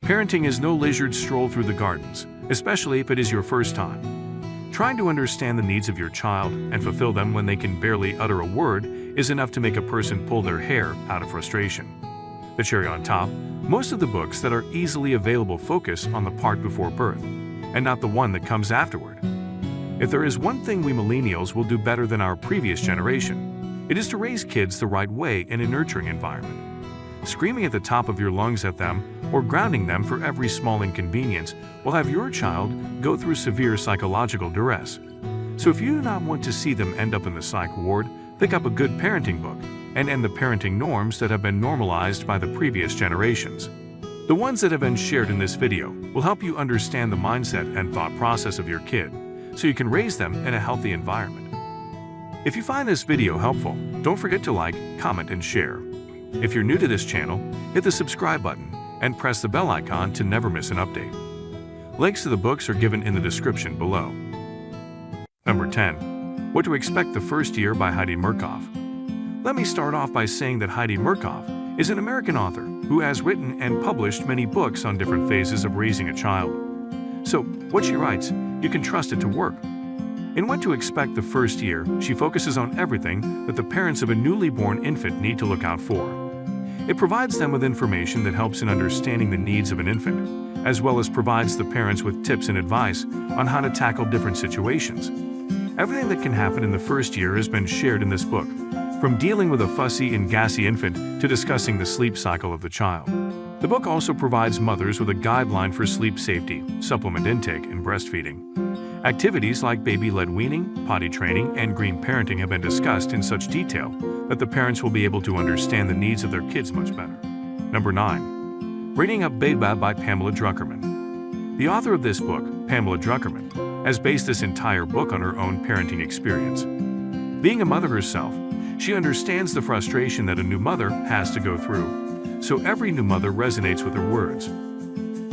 Parenting is no leisured stroll through the gardens, especially if it is your first time. Trying to understand the needs of your child and fulfill them when they can barely utter a word is enough to make a person pull their hair out of frustration. The cherry on top, most of the books that are easily available focus on the part before birth, and not the one that comes afterward. If there is one thing we millennials will do better than our previous generation, it is to raise kids the right way in a nurturing environment. Screaming at the top of your lungs at them or grounding them for every small inconvenience will have your child go through severe psychological duress. So if you do not want to see them end up in the psych ward, pick up a good parenting book and end the parenting norms that have been normalized by the previous generations. The ones that have been shared in this video will help you understand the mindset and thought process of your kid, so you can raise them in a healthy environment. If you find this video helpful, don't forget to like, comment, and share. If you're new to this channel, hit the subscribe button and press the bell icon to never miss an update. Links to the books are given in the description below. Number 10. What to Expect the First Year by Heidi Murkoff. Let me start off by saying that Heidi Murkoff is an American author who has written and published many books on different phases of raising a child. So, what she writes, you can trust it to work. In What to Expect the First Year, she focuses on everything that the parents of a newly born infant need to look out for. It provides them with information that helps in understanding the needs of an infant, as well as provides the parents with tips and advice on how to tackle different situations. Everything that can happen in the first year has been shared in this book, from dealing with a fussy and gassy infant to discussing the sleep cycle of the child. The book also provides mothers with a guideline for sleep safety, supplement intake, and breastfeeding. Activities like baby-led weaning, potty training, and green parenting have been discussed in such detail that the parents will be able to understand the needs of their kids much better. Number 9. Bringing Up Baby by Pamela Druckerman. The author of this book, Pamela Druckerman, has based this entire book on her own parenting experience. Being a mother herself, she understands the frustration that a new mother has to go through, so every new mother resonates with her words.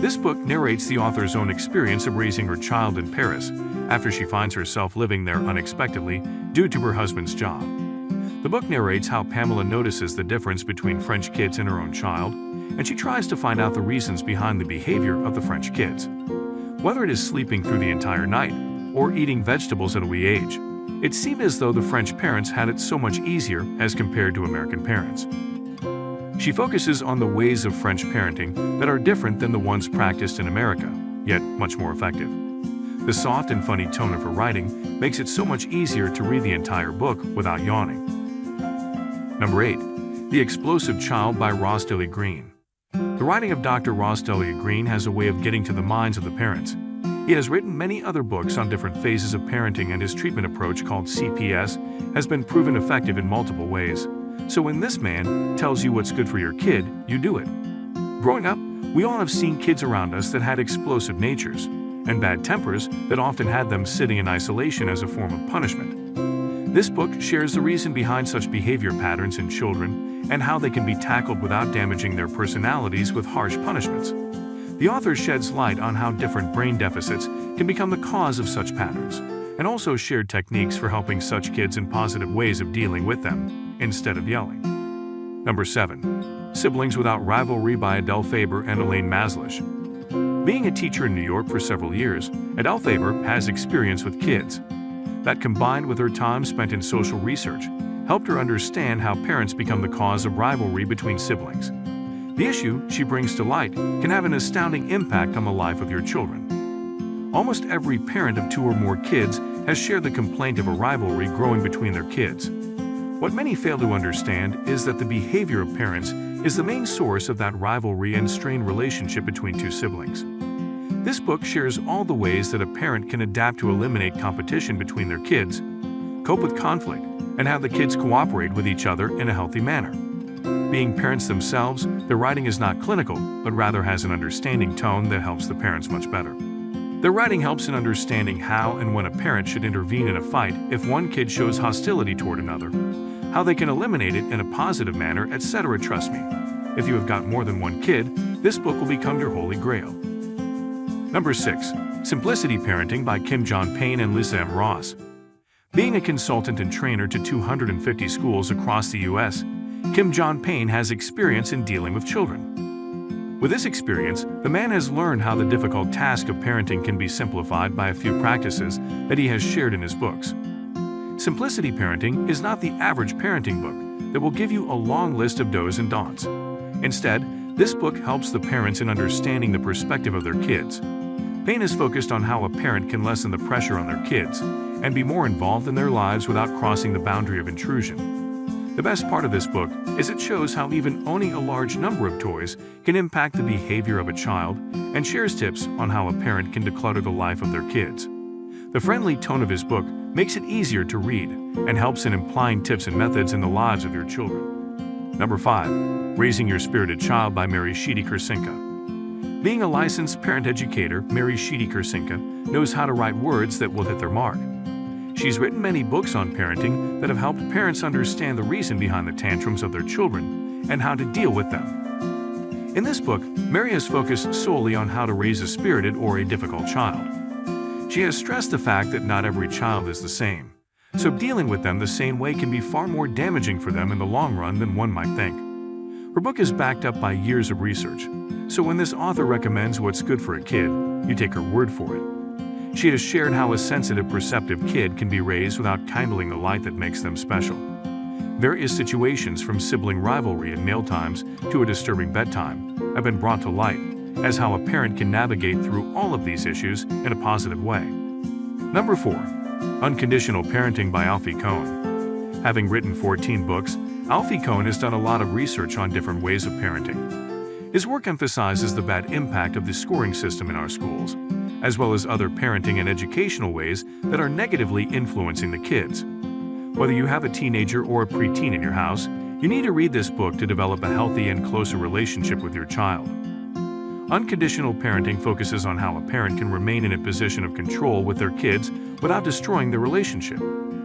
This book narrates the author's own experience of raising her child in Paris after she finds herself living there unexpectedly due to her husband's job. The book narrates how Pamela notices the difference between French kids and her own child, and she tries to find out the reasons behind the behavior of the French kids. Whether it is sleeping through the entire night or eating vegetables at a wee age, it seemed as though the French parents had it so much easier as compared to American parents. She focuses on the ways of French parenting that are different than the ones practiced in America, yet much more effective. The soft and funny tone of her writing makes it so much easier to read the entire book without yawning. Number 8. The Explosive Child by Ross Daly Green. The writing of Dr. Ross Daly Green has a way of getting to the minds of the parents. He has written many other books on different phases of parenting, and his treatment approach, called CPS, has been proven effective in multiple ways. So when this man tells you what's good for your kid, you do it. Growing up, we all have seen kids around us that had explosive natures and bad tempers that often had them sitting in isolation as a form of punishment. This book shares the reason behind such behavior patterns in children and how they can be tackled without damaging their personalities with harsh punishments. The author sheds light on how different brain deficits can become the cause of such patterns, and also shared techniques for helping such kids in positive ways of dealing with them, instead of yelling. Number 7. Siblings Without Rivalry by Adele Faber and Elaine Maslish. Being a teacher in New York for several years, Adele Faber has experience with kids. That, combined with her time spent in social research, helped her understand how parents become the cause of rivalry between siblings. The issue she brings to light can have an astounding impact on the life of your children. Almost every parent of 2 or more kids has shared the complaint of a rivalry growing between their kids. What many fail to understand is that the behavior of parents is the main source of that rivalry and strained relationship between 2 siblings. This book shares all the ways that a parent can adapt to eliminate competition between their kids, cope with conflict, and have the kids cooperate with each other in a healthy manner. Being parents themselves, their writing is not clinical, but rather has an understanding tone that helps the parents much better. Their writing helps in understanding how and when a parent should intervene in a fight if one kid shows hostility toward another, how they can eliminate it in a positive manner, etc. Trust me, if you have got more than one kid, this book will become your holy grail. Number 6. Simplicity Parenting by Kim John Payne and Lisa M. Ross. Being a consultant and trainer to 250 schools across the U.S., Kim John Payne has experience in dealing with children. With this experience, the man has learned how the difficult task of parenting can be simplified by a few practices that he has shared in his books. Simplicity Parenting is not the average parenting book that will give you a long list of do's and don'ts. Instead, this book helps the parents in understanding the perspective of their kids. Payne is focused on how a parent can lessen the pressure on their kids and be more involved in their lives without crossing the boundary of intrusion. The best part of this book is it shows how even owning a large number of toys can impact the behavior of a child and shares tips on how a parent can declutter the life of their kids. The friendly tone of his book makes it easier to read and helps in applying tips and methods in the lives of your children. Number 5. Raising Your Spirited Child by Mary Sheedy Kursinka. Being a licensed parent educator, Mary Sheedy Kursinka knows how to write words that will hit their mark. She's written many books on parenting that have helped parents understand the reason behind the tantrums of their children and how to deal with them. In this book, Mary has focused solely on how to raise a spirited or a difficult child. She has stressed the fact that not every child is the same, so dealing with them the same way can be far more damaging for them in the long run than one might think. Her book is backed up by years of research, so when this author recommends what's good for a kid, you take her word for it. She has shared how a sensitive, perceptive kid can be raised without kindling the light that makes them special. Various situations from sibling rivalry at mealtimes to a disturbing bedtime have been brought to light as how a parent can navigate through all of these issues in a positive way. Number 4. Unconditional Parenting by Alfie Kohn. Having written 14 books, Alfie Kohn has done a lot of research on different ways of parenting. His work emphasizes the bad impact of the scoring system in our schools, as well as other parenting and educational ways that are negatively influencing the kids. Whether you have a teenager or a preteen in your house, you need to read this book to develop a healthy and closer relationship with your child. Unconditional Parenting focuses on how a parent can remain in a position of control with their kids without destroying the relationship,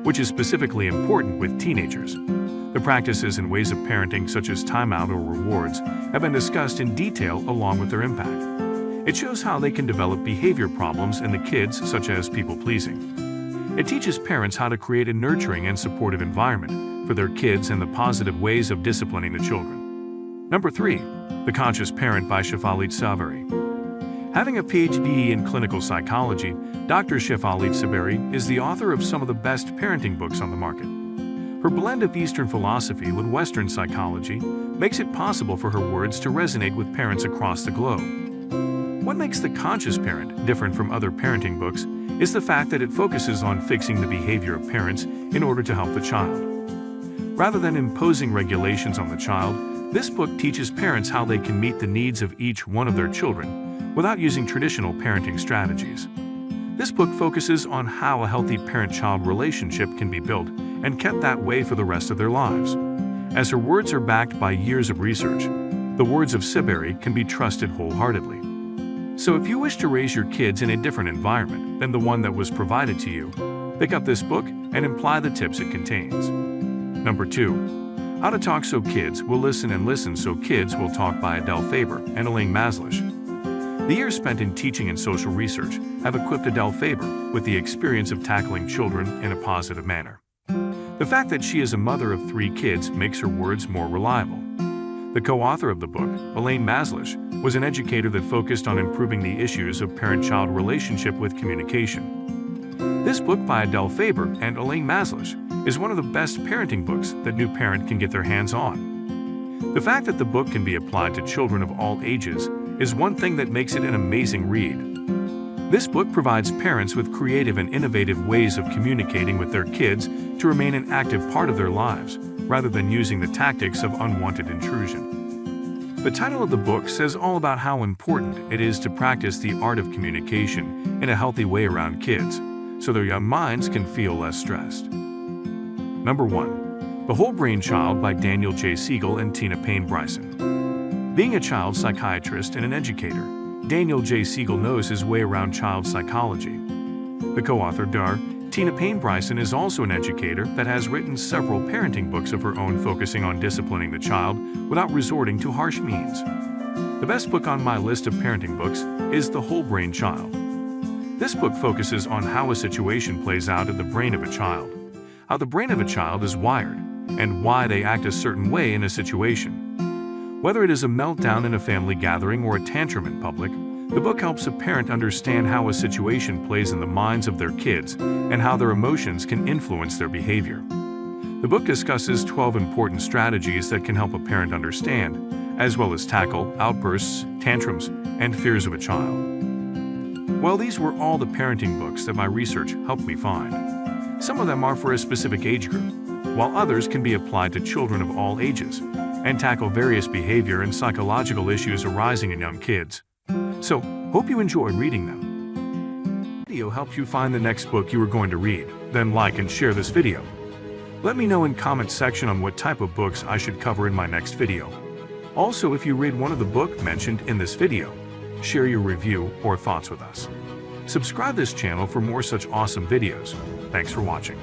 which is specifically important with teenagers. The practices and ways of parenting, such as timeout or rewards, have been discussed in detail along with their impact. It shows how they can develop behavior problems in the kids, such as people-pleasing. It teaches parents how to create a nurturing and supportive environment for their kids and the positive ways of disciplining the children. Number 3. The Conscious Parent by Shefali Tsaveri. Having a PhD in clinical psychology, Dr. Shefali Tsaveri is the author of some of the best parenting books on the market. Her blend of Eastern philosophy with Western psychology makes it possible for her words to resonate with parents across the globe. What makes The Conscious Parent different from other parenting books is the fact that it focuses on fixing the behavior of parents in order to help the child. Rather than imposing regulations on the child, this book teaches parents how they can meet the needs of each one of their children without using traditional parenting strategies. This book focuses on how a healthy parent-child relationship can be built and kept that way for the rest of their lives. As her words are backed by years of research, the words of Tsaveri can be trusted wholeheartedly. So if you wish to raise your kids in a different environment than the one that was provided to you, pick up this book and apply the tips it contains. Number 2. How to Talk So Kids Will Listen and Listen So Kids Will Talk by Adele Faber and Elaine Maslish. The years spent in teaching and social research have equipped Adele Faber with the experience of tackling children in a positive manner. The fact that she is a mother of 3 kids makes her words more reliable. The co-author of the book, Elaine Maslish, was an educator that focused on improving the issues of parent-child relationship with communication. This book by Adele Faber and Elaine Maslish is one of the best parenting books that new parents can get their hands on. The fact that the book can be applied to children of all ages is one thing that makes it an amazing read. This book provides parents with creative and innovative ways of communicating with their kids to remain an active part of their lives, rather than using the tactics of unwanted intrusion. The title of the book says all about how important it is to practice the art of communication in a healthy way around kids, so their young minds can feel less stressed. Number 1. The Whole Brain Child by Daniel J. Siegel and Tina Payne Bryson. Being a child psychiatrist and an educator, Daniel J. Siegel knows his way around child psychology. The co-author, Tina Payne Bryson, is also an educator that has written several parenting books of her own focusing on disciplining the child without resorting to harsh means. The best book on my list of parenting books is The Whole Brain Child. This book focuses on how a situation plays out in the brain of a child, how the brain of a child is wired, and why they act a certain way in a situation. Whether it is a meltdown in a family gathering or a tantrum in public, the book helps a parent understand how a situation plays in the minds of their kids and how their emotions can influence their behavior. The book discusses 12 important strategies that can help a parent understand, as well as tackle outbursts, tantrums, and fears of a child. Well, these were all the parenting books that my research helped me find. Some of them are for a specific age group, while others can be applied to children of all ages and tackle various behavior and psychological issues arising in young kids. So, hope you enjoyed reading them. If this video helped you find the next book you are going to read, then like and share this video. Let me know in comment section on what type of books I should cover in my next video. Also, if you read one of the books mentioned in this video, share your review or thoughts with us. Subscribe this channel for more such awesome videos. Thanks for watching.